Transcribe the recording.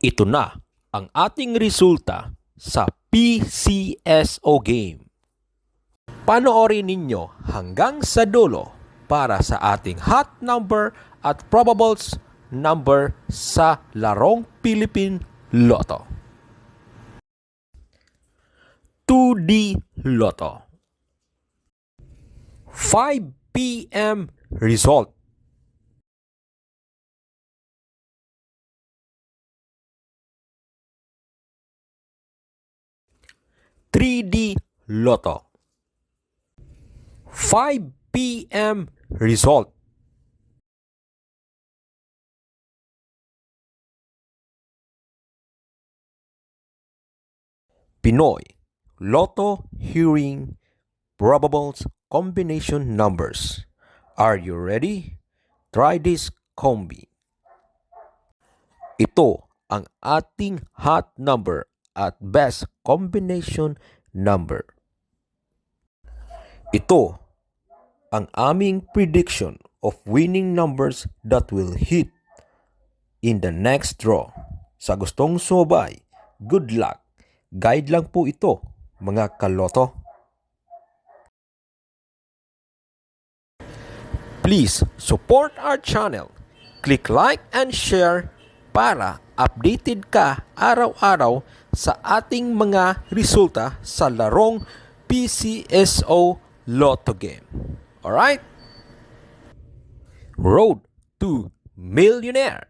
Ito na ang ating resulta sa PCSO game. Panoorin ninyo hanggang sa dulo para sa ating hot number at probables number sa larong Philippine Lotto. 2D Lotto. 5 p.m. result. (3D Lotto). 5 p.m. result. Pinoy Lotto Hearing Probables Combination Numbers. Are you ready? Try this combi. Ito ang ating hot number at best combination number. Ito ang aming prediction of winning numbers that will hit in the next draw. Sa gustong sumabay, good luck. Guide lang po ito, mga kaloto. Please support our channel. Click like and share para updated ka araw-araw sa ating mga resulta sa larong PCSO Lotto game. Alright? Road to Millionaire.